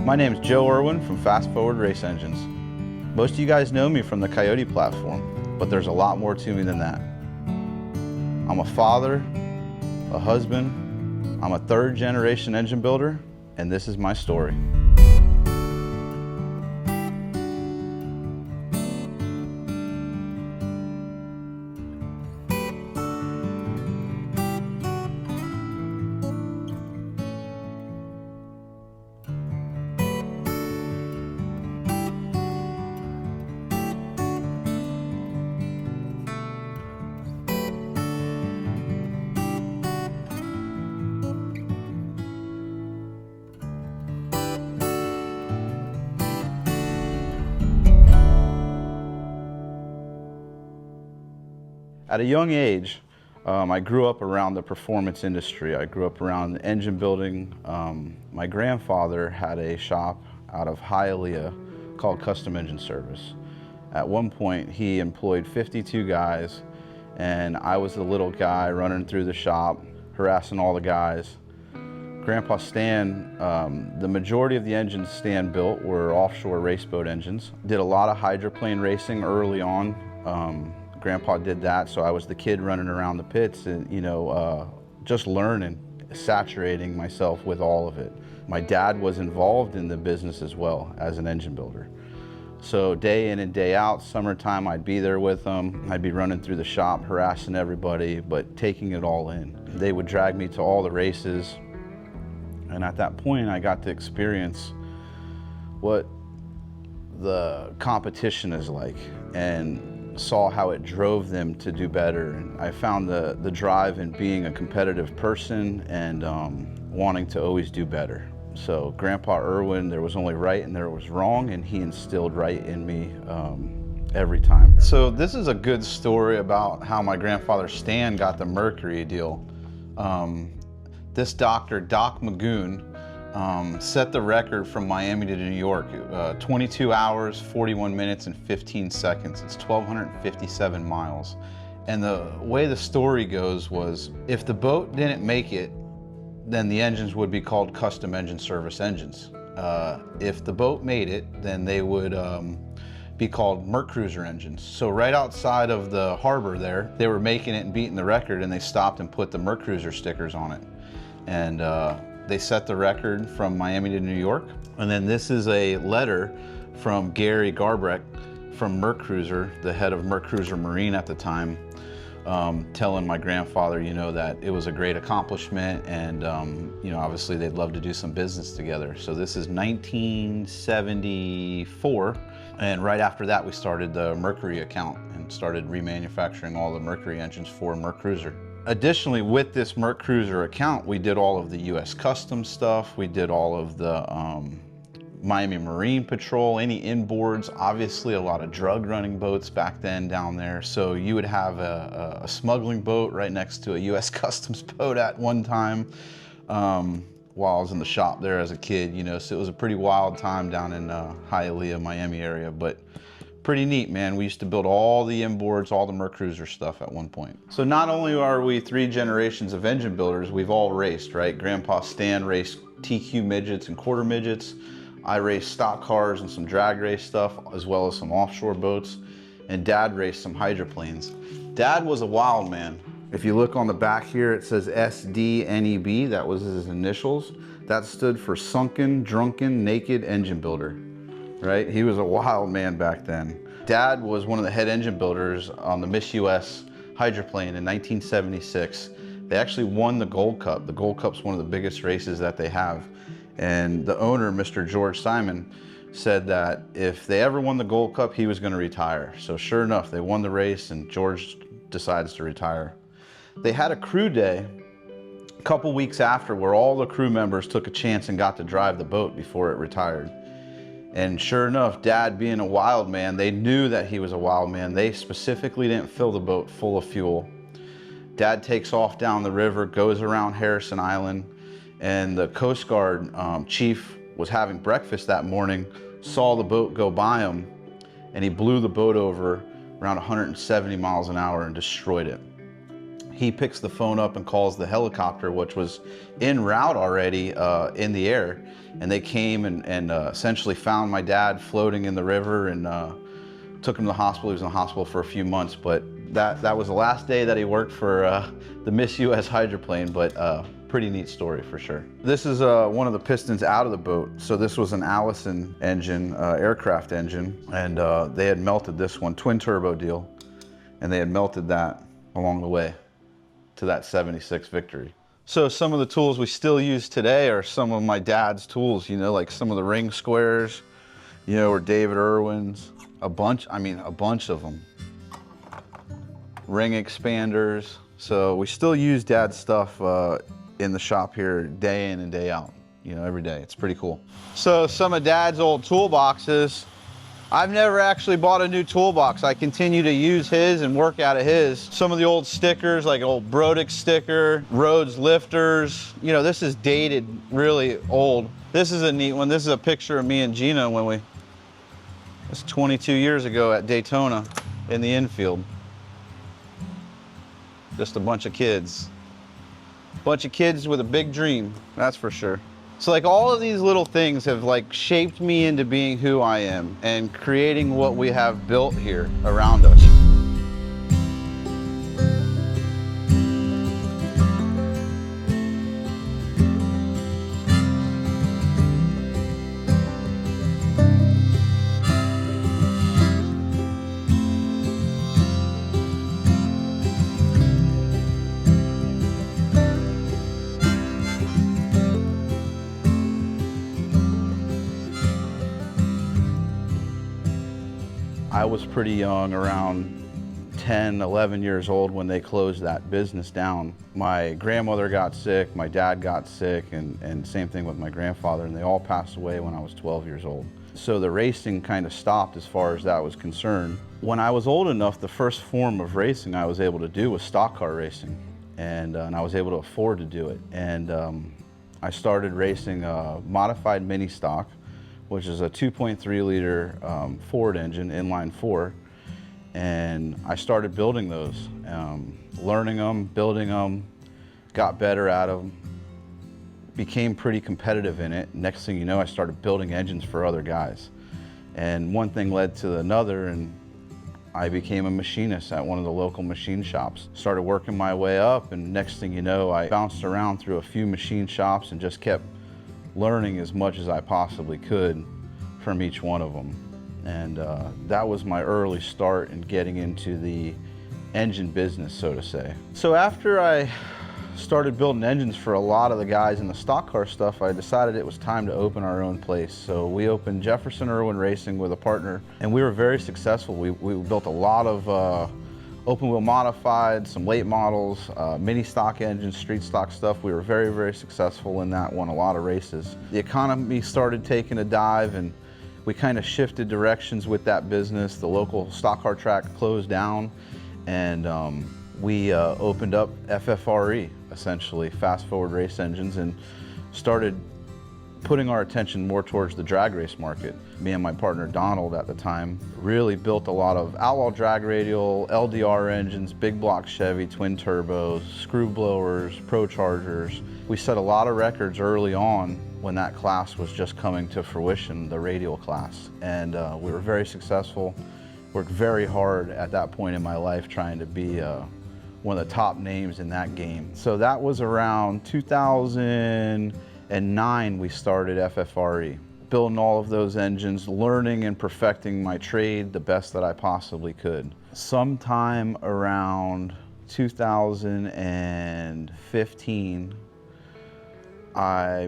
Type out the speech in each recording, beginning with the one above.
My name is Joe Irwin from Fast Forward Race Engines. Most of you guys know me from the Coyote platform, but there's a lot more to me than that. I'm a father, a husband, I'm a third generation engine builder, and this is my story. At a young age, I grew up around the performance industry. I grew up around engine building. My grandfather had a shop out of Hialeah called Custom Engine Service. At one point, he employed 52 guys, and I was the little guy running through the shop, harassing all the guys. Grandpa Stan, the majority of the engines Stan built were offshore race boat engines. Did a lot of hydroplane racing early on. Grandpa did that, so I was the kid running around the pits and, just learning, saturating myself with all of it. My dad was involved in the business as well as an engine builder. So day in and day out, summertime, I'd be there with them. I'd be running through the shop, harassing everybody, but taking it all in. They would drag me to all the races. And at that point, I got to experience what the competition is like and saw how it drove them to do better. And I found the drive in being a competitive person and wanting to always do better. So Grandpa Irwin, there was only right and there was wrong, and he instilled right in me every time. So this is a good story about how my grandfather Stan got the Mercury deal. This doctor, Doc Magoon, set the record from Miami to New York, 22 hours, 41 minutes, and 15 seconds. It's 1,257 miles. And the way the story goes was, if the boat didn't make it, then the engines would be called Custom Engine Service engines. If the boat made it, then they would be called MerCruiser engines. So right outside of the harbor there, they were making it and beating the record, and they stopped and put the MerCruiser stickers on it. And they set the record from Miami to New York. And then this is a letter from Gary Garbrecht from MerCruiser, the head of MerCruiser Marine at the time, telling my grandfather, that it was a great accomplishment and, obviously they'd love to do some business together. So this is 1974. And right after that, we started the Mercury account and started remanufacturing all the Mercury engines for MerCruiser. Additionally, with this MerCruiser account, we did all of the U.S. Customs stuff. We did all of the Miami Marine Patrol, any inboards, obviously a lot of drug running boats back then down there. So you would have a smuggling boat right next to a U.S. Customs boat at one time while I was in the shop there as a kid, so it was a pretty wild time down in Hialeah, Miami area, but pretty neat, man. We used to build all the inboards, all the MerCruiser stuff at one point. So not only are we 3 generations of engine builders, we've all raced, right? Grandpa Stan raced TQ midgets and quarter midgets. I raced stock cars and some drag race stuff, as well as some offshore boats. And Dad raced some hydroplanes. Dad was a wild man. If you look on the back here, it says SDNEB, that was his initials. That stood for Sunken, Drunken, Naked Engine Builder. Right? He was a wild man back then. Dad was one of the head engine builders on the Miss US hydroplane in 1976. They actually won the Gold Cup. The Gold Cup's one of the biggest races that they have. And the owner, Mr. George Simon, said that if they ever won the Gold Cup, he was going to retire. So sure enough, they won the race and George decides to retire. They had a crew day a couple weeks after where all the crew members took a chance and got to drive the boat before it retired. And sure enough, Dad being a wild man, they knew that he was a wild man. They specifically didn't fill the boat full of fuel. Dad takes off down the river, goes around Harrison Island, and the Coast Guard chief was having breakfast that morning, saw the boat go by him, and he blew the boat over around 170 miles an hour and destroyed it. he picks the phone up and calls the helicopter, which was en route already in the air. And they came and essentially found my dad floating in the river and took him to the hospital. He was in the hospital for a few months, but that was the last day that he worked for the Miss US hydroplane, but pretty neat story for sure. This is one of the pistons out of the boat. So this was an Allison engine, aircraft engine, and they had melted this one, twin turbo deal, and they had melted that along the way to that 76 Victory. So some of the tools we still use today are some of my dad's tools, you know, like some of the ring squares, you know, or David Irwin's, a bunch of them. Ring expanders. So we still use dad's stuff in the shop here day in and day out, you know, every day. It's pretty cool. So some of dad's old toolboxes. I've never actually bought a new toolbox. I continue to use his and work out of his. Some of the old stickers, like old Brodick sticker, Rhodes lifters. You know, this is dated, really old. This is a neat one. This is a picture of me and Gina when it's 22 years ago at Daytona in the infield. Just a bunch of kids. Bunch of kids with a big dream, that's for sure. So like all of these little things have like shaped me into being who I am and creating what we have built here around us. I was pretty young, around 10, 11 years old when they closed that business down. My grandmother got sick, my dad got sick, and same thing with my grandfather, and they all passed away when I was 12 years old. So the racing kind of stopped as far as that was concerned. When I was old enough, the first form of racing I was able to do was stock car racing, and I was able to afford to do it. And I started racing modified mini stock, which is a 2.3 liter Ford engine, inline four. And I started building those, learning them, building them, got better at them, became pretty competitive in it. Next thing you know, I started building engines for other guys. And one thing led to another, and I became a machinist at one of the local machine shops. Started working my way up, and next thing you know, I bounced around through a few machine shops and just kept learning as much as I possibly could from each one of them. And that was my early start in getting into the engine business, so to say. So after I started building engines for a lot of the guys in the stock car stuff, I decided it was time to open our own place. So we opened Jefferson Irwin Racing with a partner, and we were very successful. We built a lot of open wheel modified, some late models, mini stock engines, street stock stuff. We were very, very successful in that, won a lot of races. The economy started taking a dive, and we kind of shifted directions with that business. The local stock car track closed down, and we opened up FFRE, essentially, fast forward race engines, and started putting our attention more towards the drag race market. Me and my partner Donald at the time really built a lot of outlaw drag radial, LDR engines, big block Chevy, twin turbos, screw blowers, pro chargers. We set a lot of records early on when that class was just coming to fruition, the radial class. And we were very successful, worked very hard at that point in my life trying to be one of the top names in that game. So that was around 2009 we started FFRE. Building all of those engines, learning and perfecting my trade the best that I possibly could. Sometime around 2015,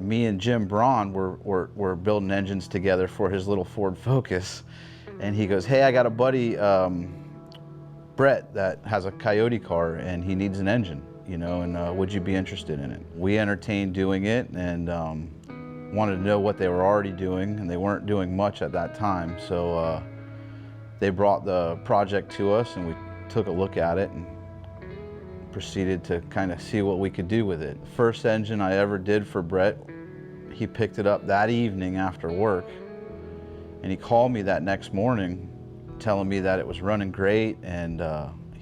me and Jim Braun were building engines together for his little Ford Focus. And he goes, hey, I got a buddy, Brett, that has a Coyote car and he needs an engine, you know, and would you be interested in it? We entertained doing it and wanted to know what they were already doing, and they weren't doing much at that time. So they brought the project to us and we took a look at it and proceeded to kind of see what we could do with it. First engine I ever did for Brett, he picked it up that evening after work, and he called me that next morning telling me that it was running great, and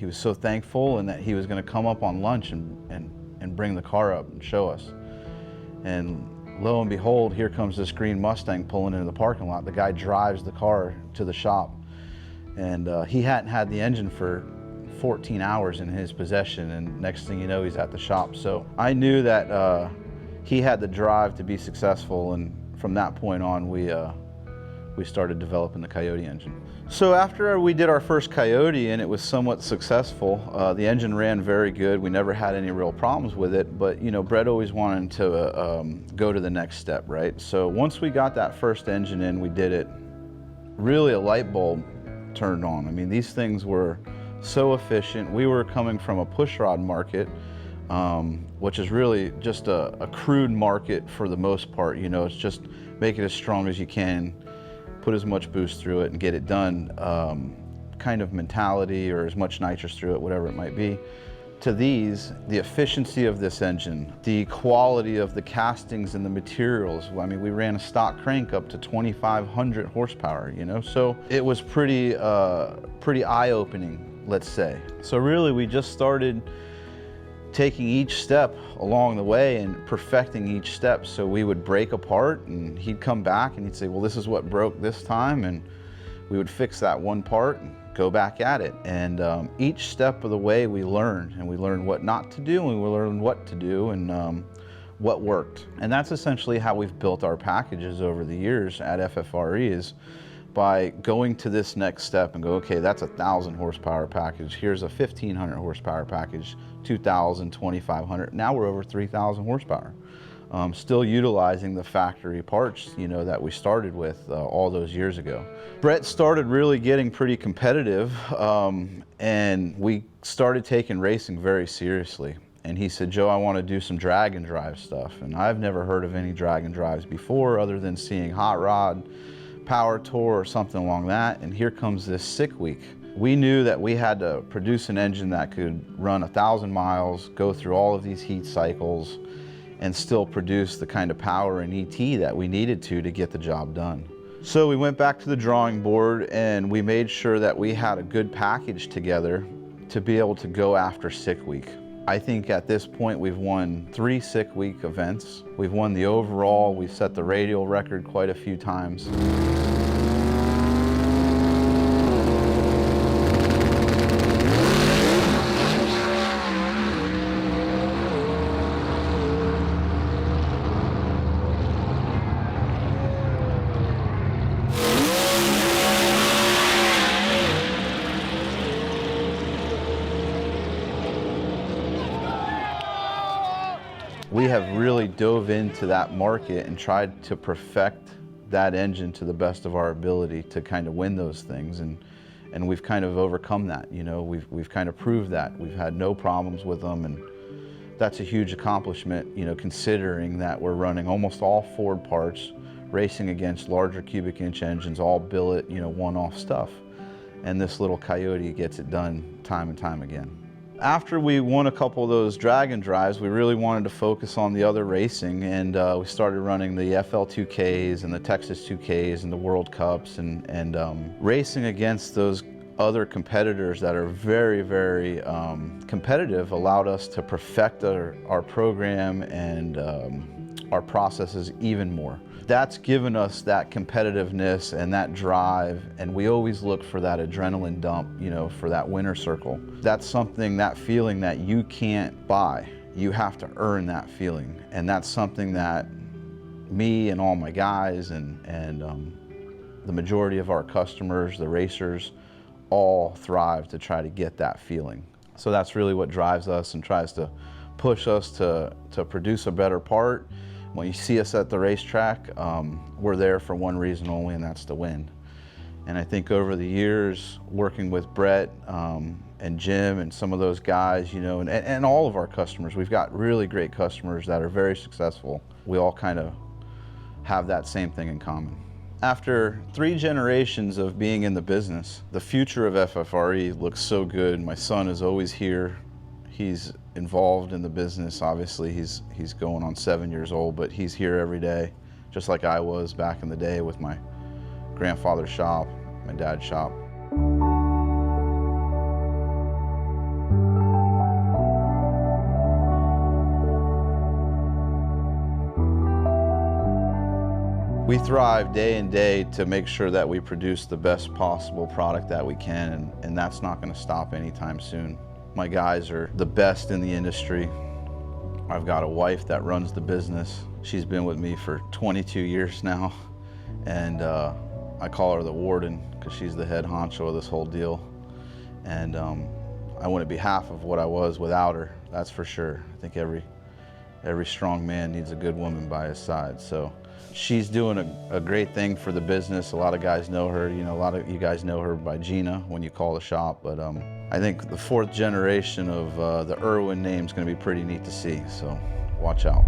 He was so thankful, and that he was going to come up on lunch and bring the car up and show us. And lo and behold, here comes this green Mustang pulling into the parking lot. The guy drives the car to the shop, and he hadn't had the engine for 14 hours in his possession, and next thing you know, he's at the shop. So I knew that he had the drive to be successful, and from that point on, we started developing the Coyote engine. So after we did our first Coyote and it was somewhat successful, the engine ran very good. We never had any real problems with it, but you know, Brett always wanted to go to the next step, right? So once we got that first engine in, we did it, really a light bulb turned on. I mean, these things were so efficient. We were coming from a pushrod market, which is really just a crude market for the most part. You know, it's just make it as strong as you can, put as much boost through it and get it done kind of mentality, or as much nitrous through it, whatever it might be. To these, the efficiency of this engine, the quality of the castings and the materials. I mean, we ran a stock crank up to 2,500 horsepower, you know? So it was pretty eye-opening, let's say. So really, we just started taking each step along the way and perfecting each step. So we would break apart, and he'd come back and he'd say, well, this is what broke this time, and we would fix that one part and go back at it. And each step of the way we learned, and we learned what not to do, and we learned what to do, and what worked. And that's essentially how we've built our packages over the years at FFRE, is by going to this next step and go, okay, that's a 1,000 horsepower package. Here's a 1,500 horsepower package, 2,000, 2,500. Now we're over 3,000 horsepower. Still utilizing the factory parts, you know, that we started with all those years ago. Brett started really getting pretty competitive, and we started taking racing very seriously. And he said, Joe, I want to do some drag and drive stuff. And I've never heard of any drag and drives before, other than seeing Hot Rod, Power Tour, or something along that. And here comes this sick week. We knew that we had to produce an engine that could run 1,000 miles, go through all of these heat cycles, and still produce the kind of power and ET that we needed to get the job done. So we went back to the drawing board, and we made sure that we had a good package together to be able to go after sick week. I think at this point we've won 3 sick week events. We've won the overall, we've set the radial record quite a few times. We have really dove into that market and tried to perfect that engine to the best of our ability to kind of win those things, and we've kind of overcome that. You know, we've kind of proved that. We've had no problems with them, and that's a huge accomplishment, you know, considering that we're running almost all Ford parts, racing against larger cubic inch engines, all billet, you know, one-off stuff. And this little Coyote gets it done time and time again. After we won a couple of those drag and drives, we really wanted to focus on the other racing, and we started running the FL2Ks and the Texas 2Ks and the World Cups, and racing against those other competitors that are very, very competitive allowed us to perfect our program and our processes even more. That's given us that competitiveness and that drive, and we always look for that adrenaline dump, you know, for that winner circle. That's something, that feeling that you can't buy. You have to earn that feeling, and that's something that me and all my guys and the majority of our customers, the racers, all thrive to try to get that feeling. So that's really what drives us and tries to push us to produce a better part. When you see us at the racetrack, we're there for one reason only, and that's to win. And I think over the years, working with Brett and Jim and some of those guys, you know, and all of our customers, we've got really great customers that are very successful. We all kind of have that same thing in common. After 3 generations of being in the business, the future of FFRE looks so good. My son is always here. He's involved in the business. Obviously, he's going on 7 years old, but he's here every day, just like I was back in the day with my grandfather's shop, my dad's shop. We thrive day and day to make sure that we produce the best possible product that we can, and that's not going to stop anytime soon. My guys are the best in the industry. I've got a wife that runs the business. She's been with me for 22 years now, and I call her the warden because she's the head honcho of this whole deal. And I wouldn't be half of what I was without her, that's for sure. I think every strong man needs a good woman by his side. So she's doing a great thing for the business. A lot of guys know her. You know, a lot of you guys know her by Gina when you call the shop. But I think the 4th generation of the Irwin name is going to be pretty neat to see. So watch out.